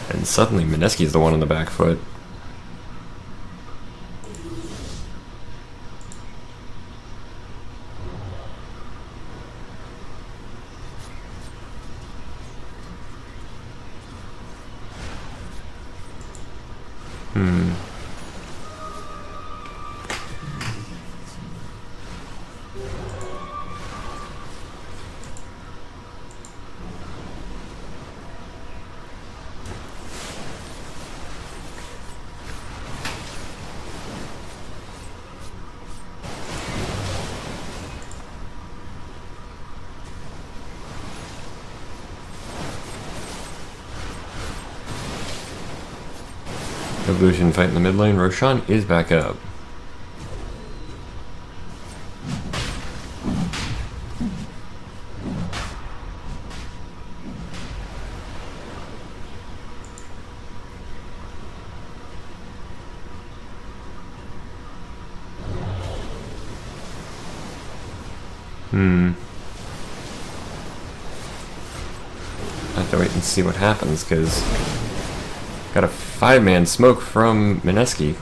And suddenly Mineski is the one on the back foot. Evolution fight in the mid lane. Roshan is back up. I have to wait and see what happens, because got a 5-man smoke from Mineski.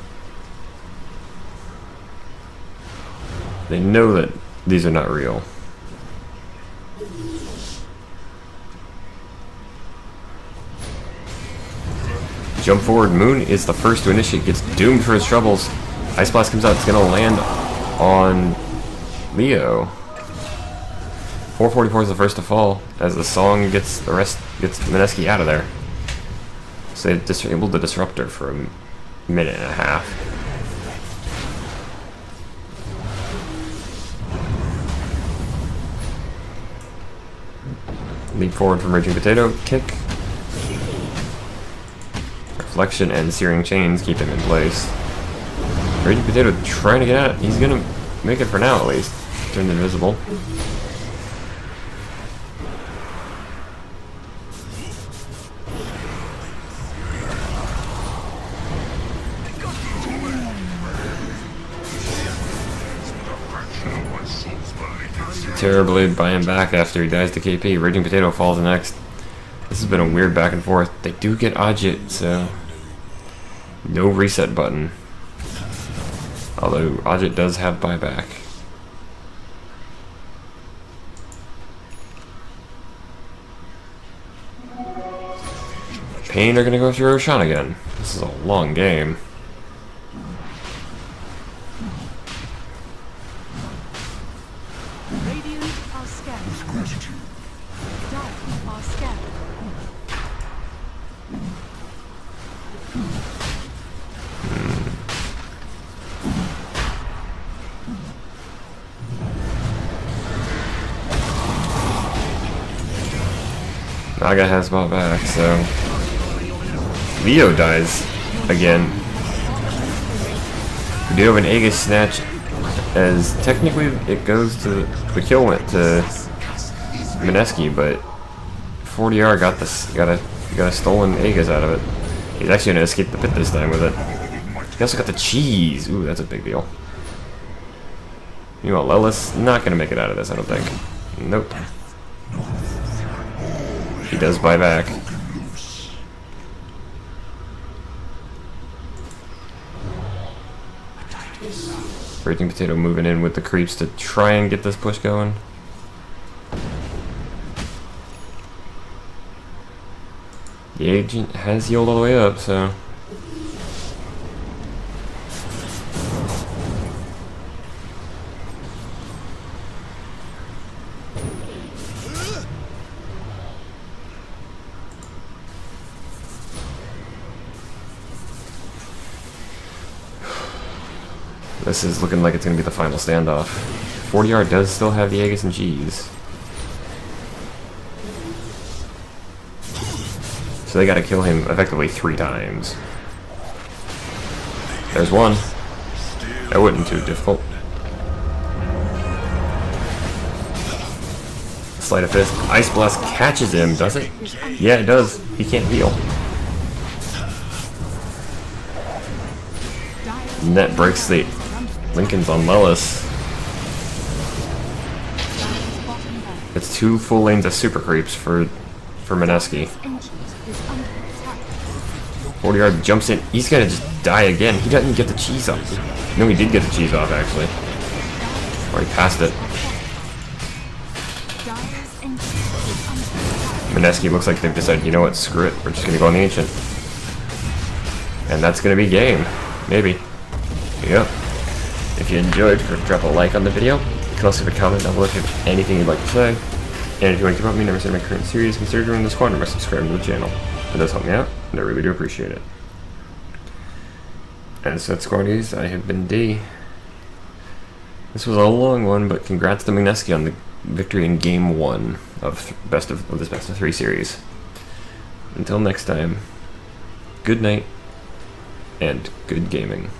They know that these are not real. Jump forward. Moon is the first to initiate, gets doomed for his troubles. Ice Blast comes out, it's gonna land on Leo. 444 is the first to fall, as the song gets Mineski out of there. So they disabled the disruptor for a minute and a half. Leap forward from Raging Potato, kick. Reflection and Searing Chains keep him in place. Raging Potato trying to get out. He's gonna make it for now at least. Turned invisible. Terrorblade buying back after he dies to KP. Raging Potato falls next. This has been a weird back and forth. They do get Ajit, so no reset button. Although Ajit does have buyback. Pain are gonna go after Roshan again. This is a long game. Naga has bought back, so Leo dies again. We do have an Aegis snatch, as technically it goes to the kill went to Mineski, but 40R got a stolen Aegis out of it. He's actually gonna escape the pit this time with it. He also got the cheese. Ooh, that's a big deal. You know, Lelis not gonna make it out of this, I don't think. Nope. He does buy back. Raging Potato moving in with the creeps to try and get this push going. The agent has healed all the way up, so this is looking like it's going to be the final standoff. 40R does still have the Aegis and cheese. So they got to kill him effectively 3 times. There's one. That wasn't too difficult. Sleight of Fist. Ice Blast catches him, does it? Yeah, it does. He can't heal. Net breaks the Lincoln's on Lellis. Dire's bottom barracks. It's 2 full lanes of super creeps for Mineski. Ancient is under attack. 40-yard jumps in. He's gonna just die again. He doesn't get the cheese off. No, he did get the cheese off actually. Or he passed it. Dire's ancient is under attack. Mineski looks like they've decided, you know what, screw it. We're just gonna go on the ancient. And that's gonna be game. Maybe. Yep. If you enjoyed, drop a like on the video. You can also leave a comment down below if you have anything you'd like to say. And if you want to keep up with me, never say my current series, consider joining the squad or subscribing to the channel. It does help me out, and I really do appreciate it. As said, squaddies, I have been D. This was a long one, but congrats to Mineski on the victory in Game 1 of this Best of 3 series. Until next time, good night, and good gaming.